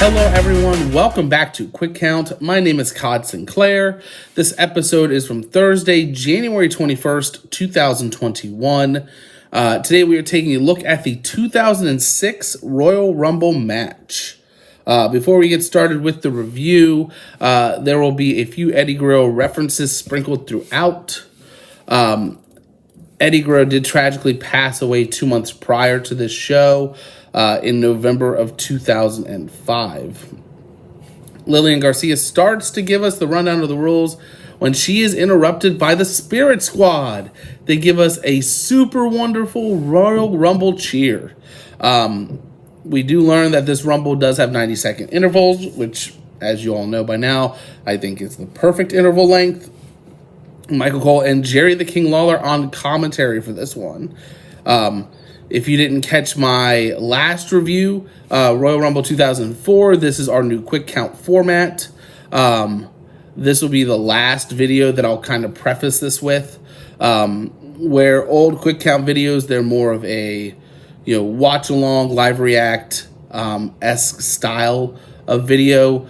Hello, everyone. Welcome back to Quick Count. My name is Codd Sinclair. This episode is from Thursday, January 21st, 2021. Today, we are taking a look at the 2006 Royal Rumble match. Before we get started with the review, there will be a few Eddie Guerrero references sprinkled throughout. Eddie Guerrero did tragically pass away 2 months prior to this show in November of 2005. Lillian Garcia starts to give us the rundown of the rules when she is interrupted by the Spirit Squad. They give us a super wonderful Royal Rumble cheer. We do learn that this Rumble does have 90-second intervals, which, as you all know by now, I think is the perfect interval length. Michael Cole and Jerry the King Lawler on commentary for this one. If you didn't catch my last review, Royal Rumble 2004, this is our new Quick Count format. This will be the last video that I'll kind of preface this with. Where old Quick Count videos, they're more of a watch along, live react esque style of video.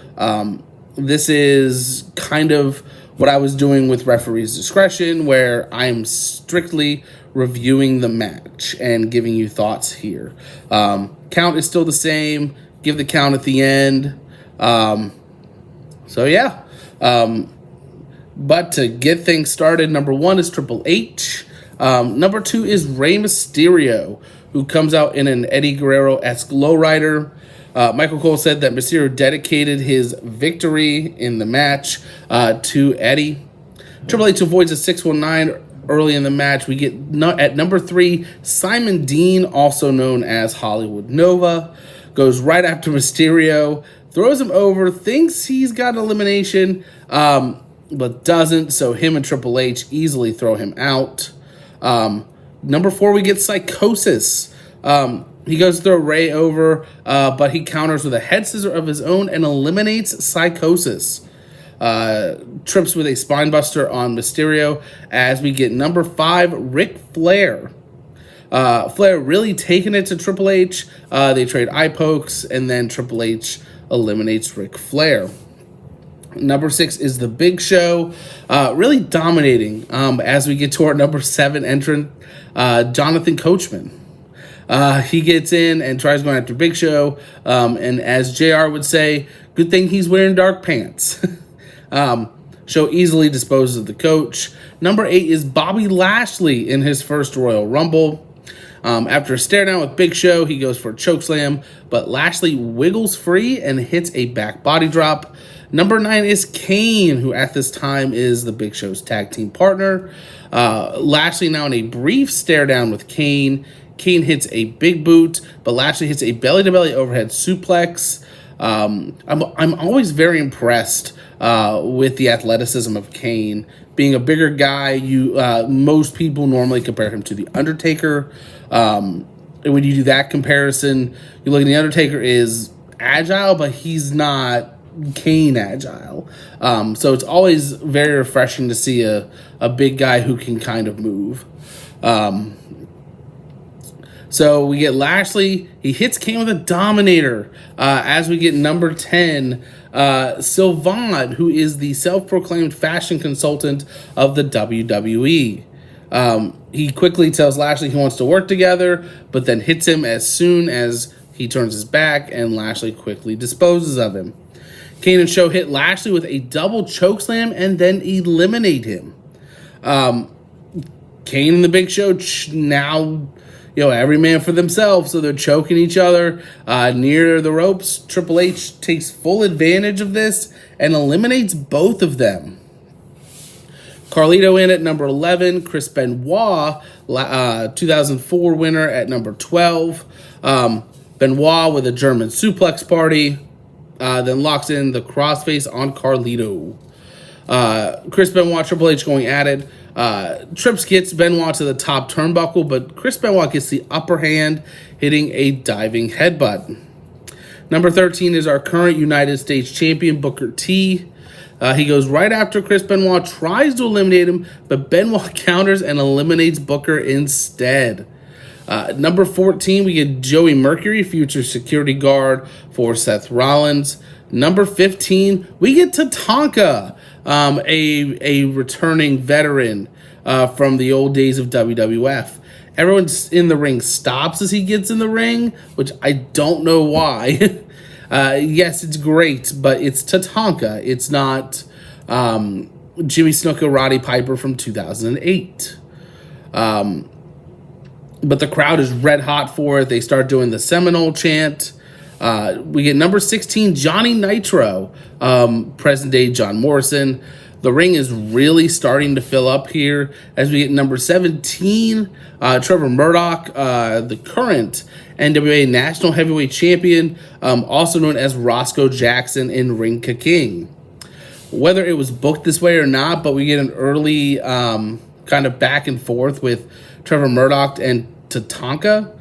This is kind of what I was doing with Referee's Discretion, where I'm strictly reviewing the match and giving you thoughts here. Count is still the same. Give the count at the end. But to get things started, number 1 is Triple H. Number 2 is Rey Mysterio, who comes out in an Eddie Guerrero-esque lowrider. Michael Cole said that Mysterio dedicated his victory in the match to Eddie. Triple H avoids a 619 early in the match. We get at number 3, Simon Dean, also known as Hollywood Nova, goes right after Mysterio, throws him over, thinks he's got an elimination, but doesn't, so him and Triple H easily throw him out. Number 4, we get Psychosis. He goes to throw Rey over, but he counters with a head scissor of his own and eliminates Psychosis. Trips with a spinebuster on Mysterio as we get number 5, Ric Flair. Flair really taking it to Triple H. They trade eye pokes, and then Triple H eliminates Ric Flair. Number 6 is The Big Show, really dominating as we get to our number 7 entrant, Jonathan Coachman. He gets in and tries going after Big Show, and as JR would say, good thing he's wearing dark pants. Show easily disposes of the coach. Number 8 is Bobby Lashley in his first Royal Rumble. After a stare down with Big Show, he goes for a chokeslam, but Lashley wiggles free and hits a back body drop. Number 9 is Kane, who at this time is the Big Show's tag team partner. Lashley now in a brief stare down with Kane. Kane hits a big boot, but Lashley hits a belly-to-belly overhead suplex. I'm always very impressed with the athleticism of Kane. Being a bigger guy, most people normally compare him to The Undertaker. And when you do that comparison, you look at The Undertaker is agile, but he's not Kane agile. So it's always very refreshing to see a big guy who can kind of move. So we get Lashley. He hits Kane with a Dominator as we get number 10, Sylvan, who is the self-proclaimed fashion consultant of the WWE. He quickly tells Lashley he wants to work together, but then hits him as soon as he turns his back, and Lashley quickly disposes of him. Kane and Show hit Lashley with a double chokeslam and then eliminate him. Kane and the Big Show now... every man for themselves, so they're choking each other near the ropes. Triple H takes full advantage of this and eliminates both of them. Carlito in at number 11. Chris Benoit, 2004 winner at number 12. Benoit with a German suplex party. Then locks in the crossface on Carlito. Chris Benoit, Triple H going at it. Trips gets Benoit to the top turnbuckle, but Chris Benoit gets the upper hand, hitting a diving headbutt. Number 13 is our current United States champion, Booker T. He goes right after Chris Benoit, tries to eliminate him, but Benoit counters and eliminates Booker instead. Number 14, we get Joey Mercury, future security guard for Seth Rollins. Number 15, we get Tatanka, a returning veteran from the old days of WWF. Everyone in the ring stops as he gets in the ring, which I don't know why. Yes, it's great, but it's Tatanka. It's not Jimmy Snuka, Roddy Piper from 2008. But the crowd is red hot for it. They start doing the Seminole chant. We get number 16, Johnny Nitro, present day John Morrison. The ring is really starting to fill up here as we get number 17, Trevor Murdoch, the current NWA National Heavyweight Champion, also known as Roscoe Jackson in Ring Ka King. Whether it was booked this way or not, but we get an early kind of back and forth with Trevor Murdoch and Tatanka,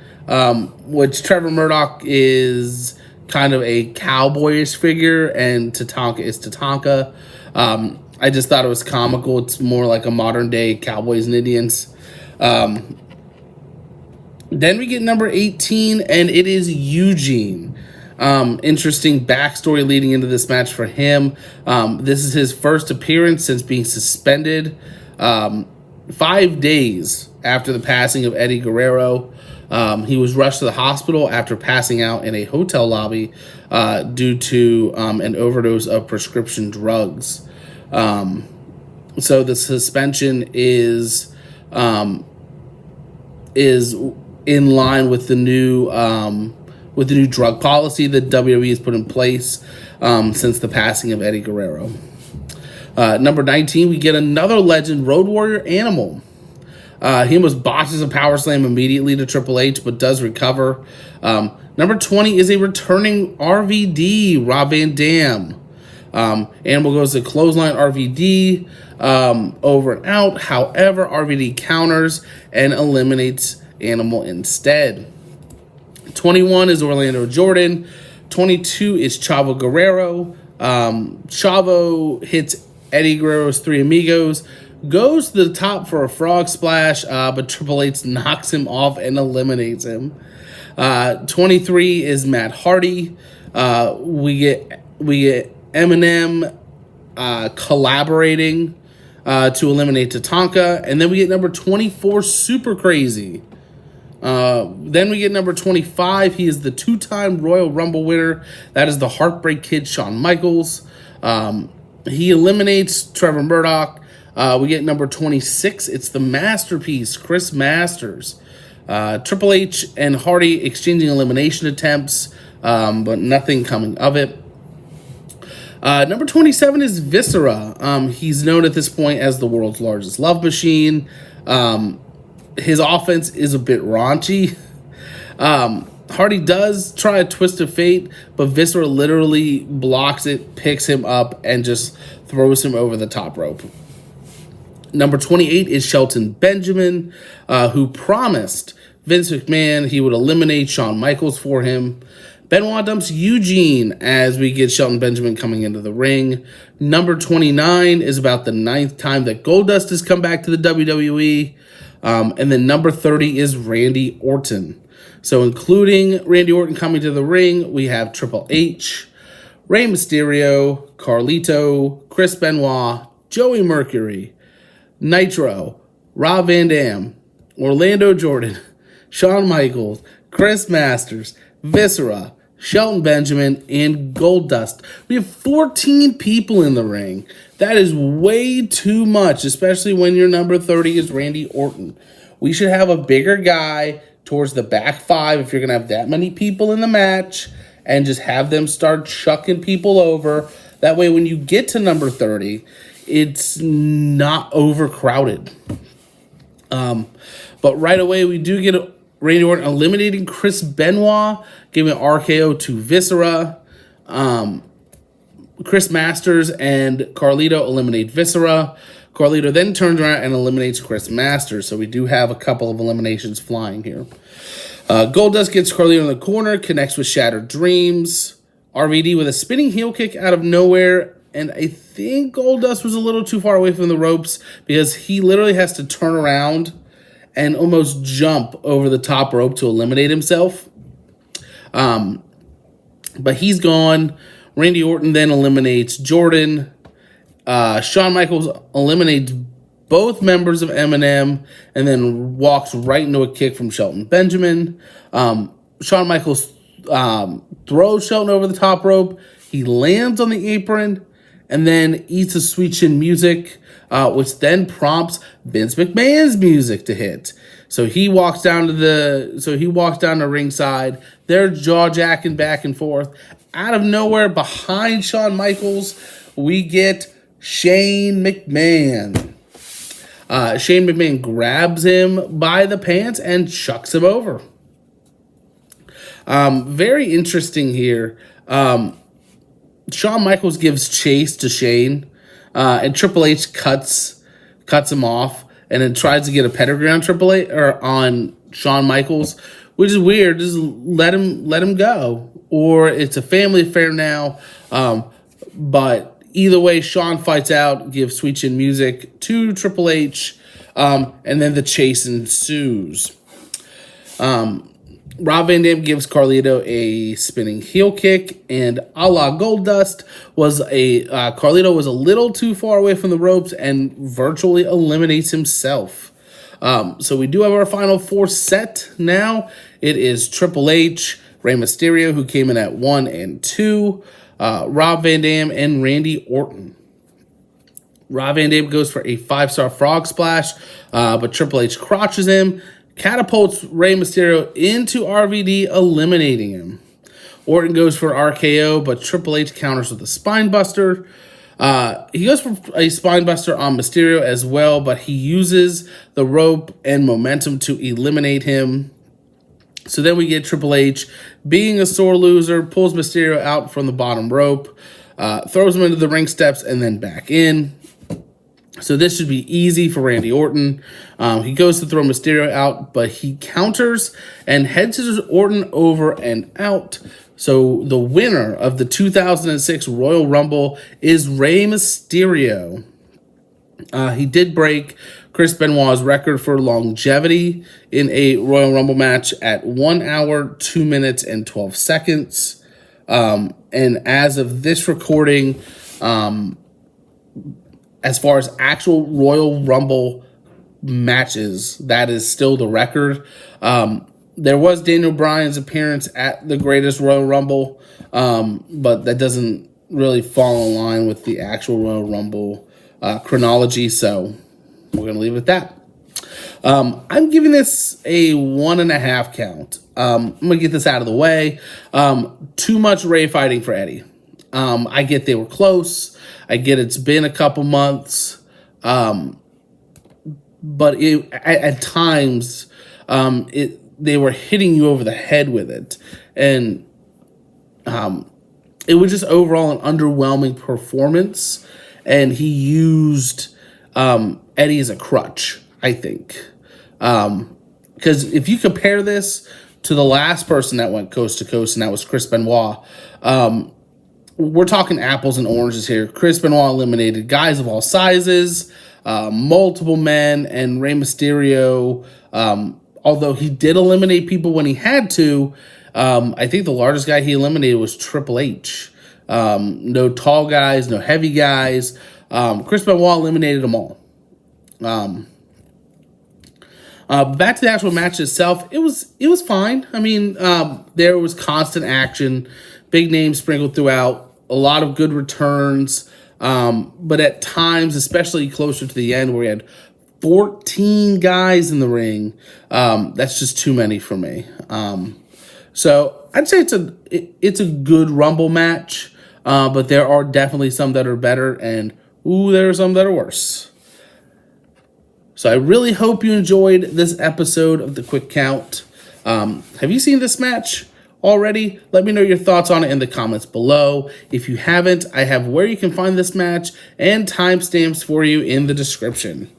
which Trevor Murdoch is kind of a cowboyish figure and Tatanka is Tatanka. I just thought it was comical. It's more like a modern day Cowboys and Indians. Then we get number 18, and it is Eugene. Interesting backstory leading into this match for him. This is his first appearance since being suspended 5 days after the passing of Eddie Guerrero. He was rushed to the hospital after passing out in a hotel lobby due to an overdose of prescription drugs. So the suspension is in line with the new drug policy that WWE has put in place since the passing of Eddie Guerrero. Number 19, we get another legend, Road Warrior Animal. He almost botches a power slam immediately to Triple H, but does recover. Number 20 is a returning RVD, Rob Van Dam. Animal goes to clothesline RVD over and out. However, RVD counters and eliminates Animal instead. 21 is Orlando Jordan. 22 is Chavo Guerrero. Chavo hits Eddie Guerrero's Three Amigos, goes to the top for a frog splash, but Triple H knocks him off and eliminates him. 23 is Matt Hardy. We get Eminem collaborating to eliminate Tatanka, and then we get number 24, Super Crazy. Then we get number 25. He is the 2-time Royal Rumble winner. That is the Heartbreak Kid, Shawn Michaels. He eliminates Trevor Murdoch. We get number 26. It's the Masterpiece, Chris Masters. Triple H and Hardy exchanging elimination attempts, but nothing coming of it. Number 27 is Viscera. He's known at this point as the world's largest love machine. His offense is a bit raunchy. Hardy does try a twist of fate, but Viscera literally blocks it, picks him up, and just throws him over the top rope. Number 28 is Shelton Benjamin, who promised Vince McMahon he would eliminate Shawn Michaels for him. Benoit dumps Eugene as we get Shelton Benjamin coming into the ring. Number 29 is about the 9th time that Goldust has come back to the WWE. And then number 30 is Randy Orton. So including Randy Orton coming to the ring, we have Triple H, Rey Mysterio, Carlito, Chris Benoit, Joey Mercury, Nitro, Rob Van Dam, Orlando Jordan, Shawn Michaels, Chris Masters, Viscera, Shelton Benjamin, and Goldust. We have 14 people in the ring. That is way too much, especially when your number 30 is Randy Orton. We should have a bigger guy towards the back 5 if you're going to have that many people in the match, and just have them start chucking people over. That way, when you get to number 30, it's not overcrowded. But right away, we do get Randy Orton eliminating Chris Benoit, giving an RKO to Viscera. Chris Masters and Carlito eliminate Viscera. Carlito then turns around and eliminates Chris Masters. So we do have a couple of eliminations flying here. Goldust gets Carlito in the corner, connects with Shattered Dreams. RVD with a spinning heel kick out of nowhere. And I think Goldust was a little too far away from the ropes because he literally has to turn around and almost jump over the top rope to eliminate himself. But he's gone. Randy Orton then eliminates Jordan. Shawn Michaels eliminates both members of Eminem and then walks right into a kick from Shelton Benjamin. Shawn Michaels throws Shelton over the top rope. He lands on the apron and then eats a Sweet Chin Music, which then prompts Vince McMahon's music to hit. So he walks down to ringside. They're jaw-jacking back and forth. Out of nowhere, behind Shawn Michaels, we get Shane McMahon. Shane McMahon grabs him by the pants and chucks him over. Very interesting here. Shawn Michaels gives chase to Shane, and Triple H cuts him off, and then tries to get a pedigree on on Shawn Michaels, which is weird. Just let him go, or it's a family affair now. But either way, Shawn fights out, gives Sweet Chin Music to Triple H, and then the chase ensues. Rob Van Dam gives Carlito a spinning heel kick, and a la Goldust Carlito was a little too far away from the ropes and virtually eliminates himself. So we do have our final four set now. It is Triple H, Rey Mysterio, who came in at 1 and 2, Rob Van Dam, and Randy Orton. Rob Van Dam goes for a 5-star frog splash, but Triple H crotches him, catapults Rey Mysterio into RVD, eliminating him. Orton goes for RKO, but Triple H counters with a spine buster. He goes for a spine buster on Mysterio as well, but he uses the rope and momentum to eliminate him. So then we get Triple H, being a sore loser, pulls Mysterio out from the bottom rope, throws him into the ring steps, and then back in. So this should be easy for Randy Orton. He goes to throw Mysterio out, but he counters and heads Orton over and out. So the winner of the 2006 Royal Rumble is Rey Mysterio. He did break Chris Benoit's record for longevity in a Royal Rumble match at 1 hour, 2 minutes, and 12 seconds. And as of this recording, as far as actual Royal Rumble matches, that is still the record. There was Daniel Bryan's appearance at the Greatest Royal Rumble, but that doesn't really fall in line with the actual Royal Rumble chronology, so we're going to leave it at that. I'm giving this a 1.5 count. I'm going to get this out of the way. Too much Rey fighting for Eddie. I get they were close. I get it's been a couple months. But at times, they were hitting you over the head with it. And it was just overall an underwhelming performance. And he used Eddie as a crutch, I think. Because if you compare this to the last person that went coast to coast, and that was Chris Benoit, we're talking apples and oranges here. Chris Benoit eliminated guys of all sizes, multiple men, and Rey Mysterio, although he did eliminate people when he had to, I think the largest guy he eliminated was Triple H. No tall guys, no heavy guys. Chris Benoit eliminated them all. Back to the actual match itself, it was fine. I mean, there was constant action, big names sprinkled throughout, a lot of good returns, but at times, especially closer to the end, where we had 14 guys in the ring, that's just too many for me. So I'd say it's a good Rumble match, but there are definitely some that are better, and there are some that are worse. So I really hope you enjoyed this episode of The Quick Count. Have you seen this match already? Let me know your thoughts on it in the comments below. If you haven't, I have where you can find this match and timestamps for you in the description.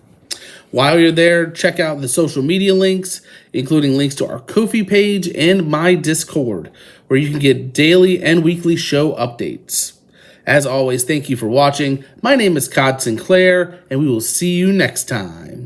While you're there, check out the social media links, including links to our Ko-fi page and my Discord, where you can get daily and weekly show updates. As always, thank you for watching. My name is Codd Sinclair, and we will see you next time.